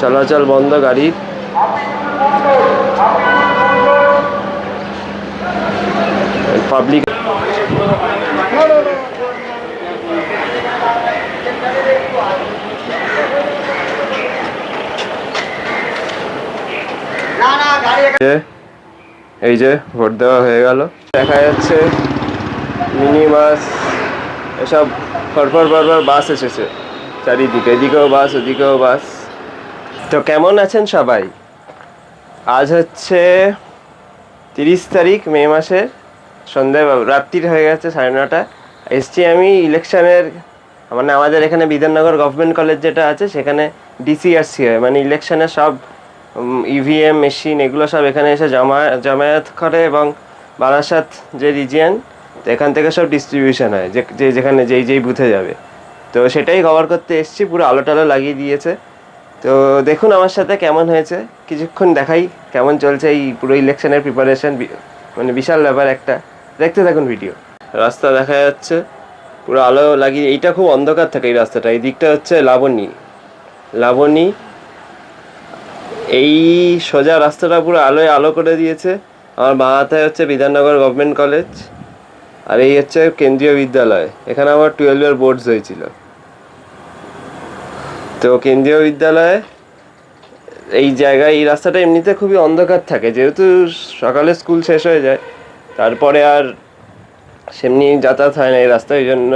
চলাচল বন্ধ গাড়ির। পাবলিক এই যে ভোট দেওয়া হয়ে গেল, দেখা যাচ্ছে মিনি বাস এসব পরপর বাস এসেছে চারিদিকে, এদিকেও বাস ওদিকেও বাস। তো কেমন আছেন সবাই? আজ হচ্ছে 30 তারিখ মে মাসের সন্ধ্যা, রাত্রির হয়ে গেছে 9:30। এসছি আমি ইলেকশনের, মানে আমাদের এখানে বিধাননগর গভর্নমেন্ট কলেজ যেটা আছে সেখানে ডিসিআরসি হয়, মানে ইলেকশনের সব ইভিএম মেশিন এগুলো সব এখানে এসে জমায়েত করে, এবং বারাসাত যে রিজিয়ন তো এখান থেকে সব ডিস্ট্রিবিউশন হয় যেখানে যেই বুথে যাবে। তো সেটাই কভার করতে এসছি, পুরো আলো টালো লাগিয়ে দিয়েছে। তো দেখুন আমার সাথে কেমন হয়েছে, কিছুক্ষণ দেখাই কেমন চলছে এই পুরো ইলেকশনের প্রিপারেশন, মানে বিশাল ব্যাপার একটা। দেখতে থাকুন ভিডিও। রাস্তা দেখা যাচ্ছে পুরো আলো লাগিয়ে, এইটা খুব অন্ধকার থাকে এই রাস্তাটা। এই দিকটা হচ্ছে লাবণী, এই সোজা রাস্তাটা পুরো আলোয় আলো করে দিয়েছে। আমার বাঁ হাতে হচ্ছে বিধাননগর গভর্নমেন্ট কলেজ, আর এই হচ্ছে কেন্দ্রীয় বিদ্যালয়। এখানে আমার 12-এর বোর্ডস হয়েছিল। তো কেন্দ্রীয় বিদ্যালয়ে এই জায়গায় এই রাস্তাটা এমনিতে খুবই অন্ধকার থাকে, যেহেতু সকালে স্কুল শেষ হয়ে যায়, তারপরে আর সেমনি যাতায়াত হয় না এই রাস্তায়, এই জন্য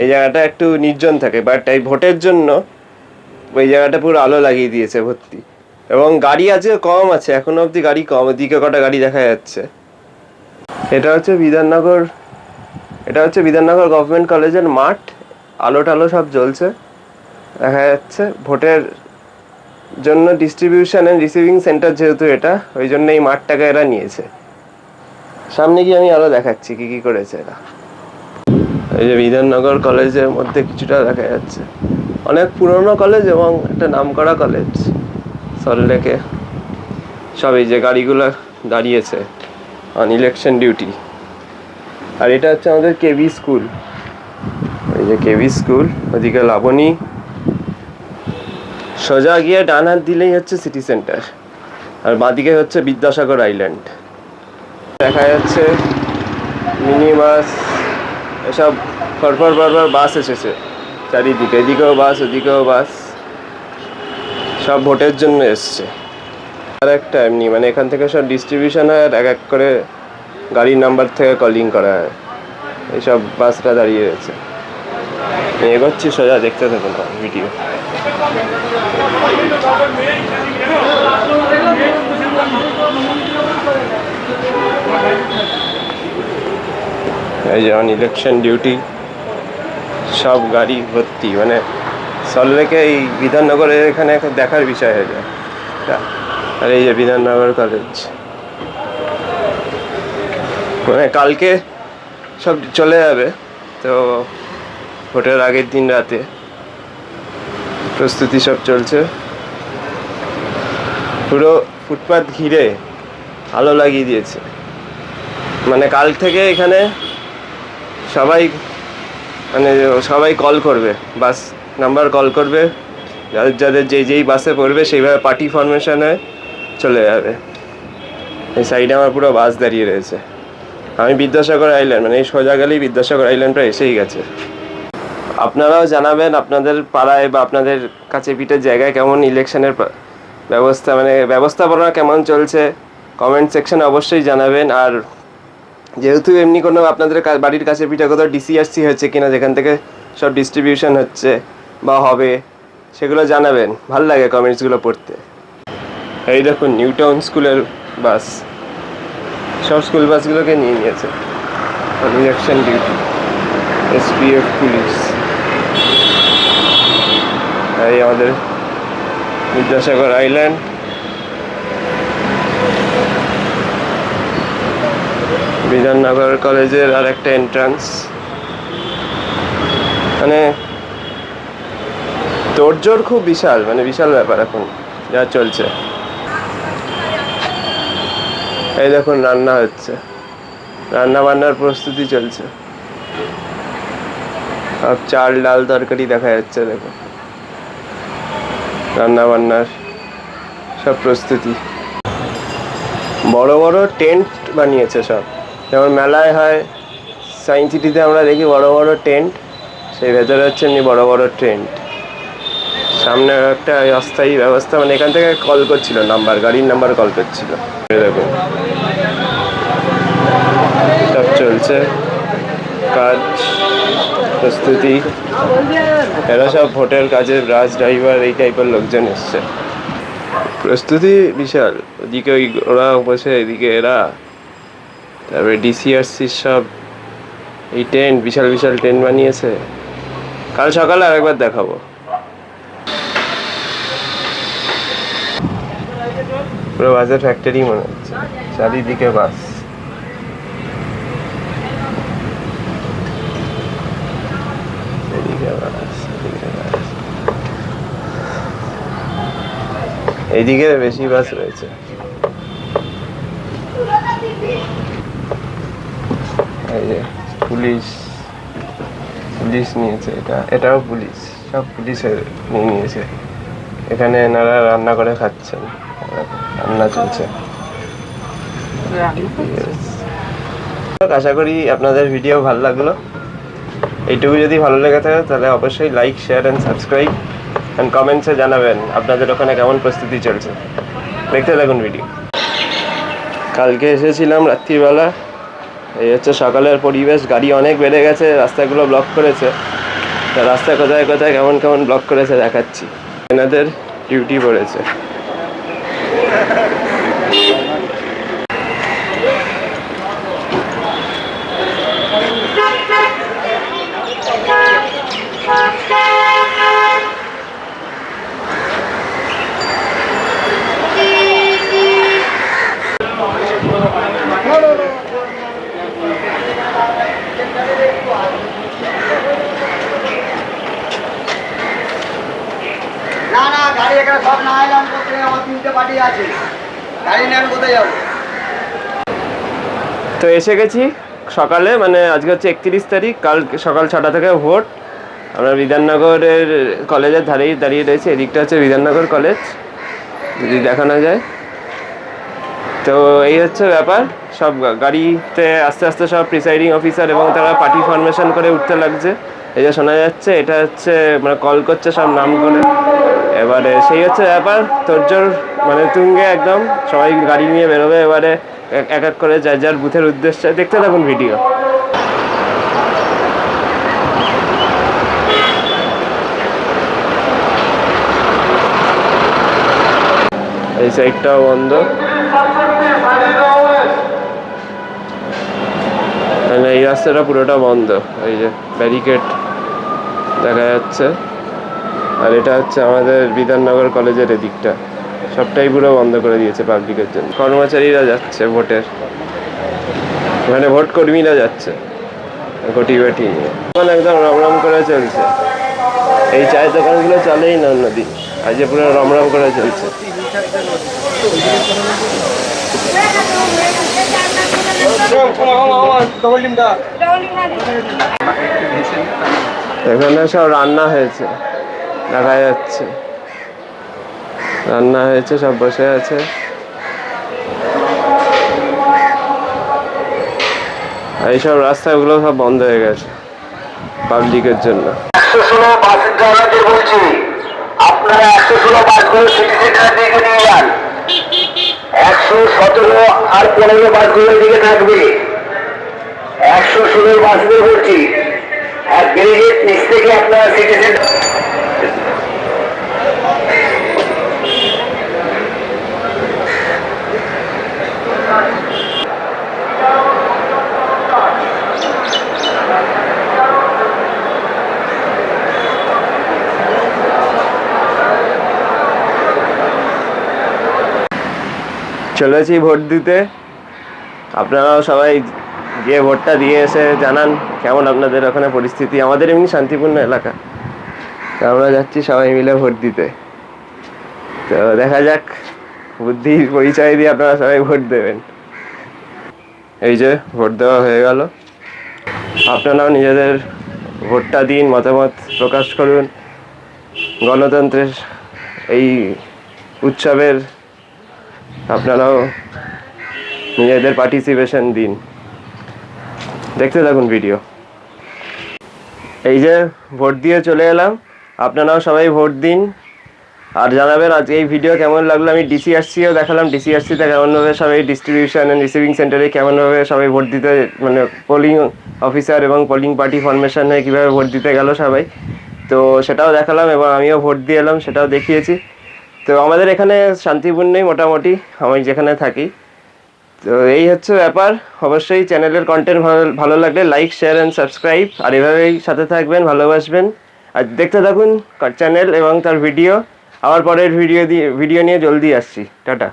এই জায়গাটা একটু নির্জন থাকে। বাট এই ভোটের জন্য ওই জায়গাটা পুরো আলো লাগিয়ে দিয়েছে ভর্তি, এবং গাড়ি আছে কম আছে, এখনো অবধি গাড়ি কম। ওদিকে কটা গাড়ি দেখা যাচ্ছে। এটা হচ্ছে বিধাননগর গভর্নমেন্ট কলেজের মাঠ, আলো টালো সব জ্বলছে দেখা যাচ্ছে। ভোটের জন্য ডিস্ট্রিবিউশন অ্যান্ড রিসিভিং সেন্টার যেহেতু এটা, ওই জন্য এই মাঠটাকে এরা নিয়েছে। সামনে গিয়ে আমি আরো দেখাচ্ছি কি করেছে এরা। এই যে বিধাননগর কলেজের মধ্যে কিছুটা দেখা যাচ্ছে, অনেক পুরনো কলেজ এবং একটা নামকরা কলেজ সল্টলেকে। সব এই যে গাড়িগুলো দাঁড়িয়েছে অন ইলেকশন ডিউটি। আর এটা হচ্ছে আমাদের কেভি স্কুল, এই যে কেভি স্কুল, ওদিকে লাবণী। সোজা গিয়ে ডান হাত দিলেই হচ্ছে সিটি সেন্টার, আর বাঁদিকে হচ্ছে বিদ্যাসাগর আইল্যান্ড। দেখা যাচ্ছে মিনি বাস এসব পরপর বাস এসেছে চারিদিকে, এদিকেও বাস ওদিকেও বাস, সব ভোটের জন্য এসছে। আর একটা এমনি, মানে এখান থেকে সব ডিস্ট্রিবিউশন হয়, আর এক করে গাড়ির নাম্বার থেকে কলিং করা হয়। এইসব বাসটা দাঁড়িয়ে রয়েছে। এগোচ্ছি সোজা, দেখতে থাকুন ভিডিও। এই যেমন ইলেকশন ডিউটি, সব গাড়ি ভর্তি, মানে সল্টলেকে এই বিধাননগরের এখানে দেখার বিষয় হয়ে যায়। আর এই যে বিধাননগর কলেজ, মানে কালকে সব চলে যাবে। তো ভোটের আগের দিন রাতে প্রস্তুতি সব চলছে। পুরো ফুটপাথ ঘিরে আলো লাগিয়ে দিয়েছে, মানে কাল থেকে এখানে সবাই কল করবে, বাস নাম্বার কল করবে, যাদের যেই বাসে পড়বে সেইভাবে পার্টি ফরমেশন হয়ে চলে যাবে। এই সাইডে আমার পুরো বাস দাঁড়িয়ে রয়েছে। আমি বিদ্যাসাগর আইল্যান্ড, মানে এই সোজা গেলেই বিদ্যাসাগর আইল্যান্ডটা এসেই গেছে। আপনারাও জানাবেন আপনাদের পাড়ায় বা আপনাদের কাছে পিঠের জায়গায় কেমন ইলেকশনের ব্যবস্থা, মানে ব্যবস্থাপনা কেমন চলছে, কমেন্ট সেকশনে অবশ্যই জানাবেন। আর যেহেতু এমনি কোনো আপনাদের বাড়ির কাছে পিঠে কোথাও ডিসিআরসি হচ্ছে কিনা, যেখান থেকে সব ডিস্ট্রিবিউশন হচ্ছে বা হবে, সেগুলো জানাবেন। ভাল লাগে কমেন্টসগুলো পড়তে। এই দেখুন নিউ টাউন স্কুলের বাস, সব স্কুল বাসগুলোকে নিয়ে নিয়েছে ইলেকশন ডিউটি। এসপিএফ পুলিশ, এই আমাদের বিদ্যাসাগর আইল্যান্ড। বিধাননগর কলেজের আর একটা এন্ট্রান্স, মানে তোড়জোড় খুব বিশাল, মানে বিশাল ব্যাপার এখন যা চলছে। এই দেখুন রান্না হচ্ছে, রান্না বান্নার প্রস্তুতি চলছে। সব চাল ডাল তরকারি দেখা যাচ্ছে, দেখুন রান্না বান্নার সব প্রস্তুতি। বড় বড় টেন্ট বানিয়েছে সব, যেমন মেলায় হয়, সায়েন্স সিটিতে আমরা দেখি বড় বড় টেন্ট, সেই ভেতরে হচ্ছে এমনি বড় বড় টেন্ট। সামনে একটা অস্থায়ী ব্যবস্থা, মানে এখান থেকে কল করছিল নাম্বার, গাড়ির নাম্বার কল করছিল। দেখুন সব চলছে কাজ, প্রস্তুতি। এরা সব ভোটের কাজে বাস ড্রাইভার এই টাইপের লোকজন এসছে। প্রস্তুতি বিশাল, ওদিকে ওরা বসে, এদিকে এরা, তারপরে ডিসিআরসির সব এই টেন্ট, বিশাল বিশাল টেন্ট বানিয়েছে। কাল সকালে আরেকবার দেখাবো। পুরো বাসের ফ্যাক্টরি মনে হচ্ছে, চারিদিকে বাস। এইদিকে বেশি বাস রয়েছে। এই যে পুলিশ নিয়েছে, এটাও পুলিশ, সব পুলিশের নিয়েছে। এখানে এনারা রান্না করে খাচ্ছেন, রান্না চলছে। আশা করি আপনাদের ভিডিও ভালো লাগলো। এইটুকু যদি ভালো লেগে থাকে তাহলে অবশ্যই like, share and subscribe and কমেন্টসে জানাবেন আপনাদের ওখানে কেমন প্রস্তুতি চলছে। দেখতে থাকুন ভিডিও। কালকে এসেছিলাম রাত্রিবেলা, এই হচ্ছে সকালের পরিবেশ। গাড়ি অনেক বেড়ে গেছে, রাস্তাগুলো ব্লক করেছে। তা রাস্তায় কোথায় কোথায় কেমন কেমন ব্লক করেছে দেখাচ্ছি। এনাদের ডিউটি পড়েছে। গাড়ি এখানে সব না এলাম করতে, আমার 3টে পার্টি আছে, গাড়ি নেন কোথায় যাবো। তো এসে গেছি সকালে, মানে আজকে হচ্ছে 31 তারিখ, কাল সকাল 6টা থেকে ভোট। আমরা বিধাননগরের কলেজের ধারেই দাঁড়িয়ে রয়েছে। এদিকটা হচ্ছে বিধাননগর কলেজ, যদি দেখানো যায়। তো এই হচ্ছে ব্যাপার, সব গাড়িতে আস্তে আস্তে সব প্রিসাইডিং অফিসার এবং তারা পার্টি ফরমেশন করে উঠতে লাগছে। এই যে শোনা যাচ্ছে, এটা হচ্ছে মানে কল করছে সব নাম করে। এবারে সেই হচ্ছে ব্যাপার, তোড়জোড় মানে তুঙ্গে একদম, সবাই গাড়ি নিয়ে বেরোবে এবারে এক এক করে যার যার বুথের উদ্দেশ্যে। দেখতে থাকুন ভিডিও। এই সাইডটাও বন্ধ, মানে এই রাস্তাটা পুরোটা বন্ধ। এই যে ব্যারিকেড দেখা যাচ্ছে। আর এটা হচ্ছে আমাদের বিধাননগর কলেজের এদিকটা, সবটাই পুরো বন্ধ করে দিয়েছে পাবলিকের জন্য। কর্মচারীরা যাচ্ছে ভোটের, মানে ভোট কর্মীরা যাচ্ছে ঘটি বাটি নিয়ে। এখন একদম রমরম করে চলছে। এই চায়ের দোকানগুলো চলেই না অন্যদিন, আজ পুরো রমরম করে চলছে। এখানে সব রান্না হয়েছে, দেখা যাচ্ছে রান্না হয়েছে, সব বসে আছে। এইসব রাস্তাগুলো সব বন্ধ হয়ে গেছে পাবলিকের জন্য। 116 বাসের ড্রাইভারদের বলছি, আপনারা 116 বাসগুলো সিটি সেন্টার দিকে নিয়ে যান। 117 আর 15 বাসগুলোর দিকে থাকবে। 116 বাসগুলো বলছি, আর ব্রিগেড নিচ থেকে আপনারা সিটি সেন্টার। চলেছি ভোট দিতে। আপনারাও সবাই গিয়ে ভোটটা দিয়ে এসে জানান কেমন আপনাদের ওখানে পরিস্থিতি। আমাদের এমনি শান্তিপূর্ণ এলাকা, তো আমরা যাচ্ছি সবাই মিলে ভোট দিতে। তো দেখা যাক, বুদ্ধির পরিচয় দিয়ে আপনারা সবাই ভোট দেবেন। এই যে ভোট দেওয়া হয়ে গেল। আপনারাও নিজেদের ভোটটা দিন, মতামত প্রকাশ করুন। গণতন্ত্রের এই উৎসবের আপনারাও নিজেদের পার্টিসিপেশন দিন। দেখতে থাকুন ভিডিও। এই যে ভোট দিয়ে চলে এলাম, আপনারাও সবাই ভোট দিন আর জানাবেন আজকে এই ভিডিও কেমন লাগলো। আমি ডিসিআরসিও দেখালাম, ডিসিআরসিতে কেমনভাবে সবাই ডিস্ট্রিবিউশন অ্যান্ড রিসিভিং সেন্টারে কেমনভাবে সবাই ভোট দিতে, মানে পোলিং অফিসার এবং পোলিং পার্টি ফরমেশন হয়ে কীভাবে ভোট দিতে গেল সবাই, তো সেটাও দেখালাম এবং আমিও ভোট দিয়ে এলাম, সেটাও দেখিয়েছি। তো আমাদের এখানে শান্তিপূর্ণই মোটামুটি, আমি যেখানে থাকি। তো এই হচ্ছে ব্যাপার। অবশ্যই চ্যানেলের কন্টেন্ট ভালো লাগলে লাইক, শেয়ার অ্যান্ড সাবস্ক্রাইব, আর এভাবেই সাথে থাকবেন, ভালোবাসবেন আর দেখতে থাকুন চ্যানেল এবং তার ভিডিও। আবার পরের ভিডিও নিয়ে জলদি আসছি। টাটা।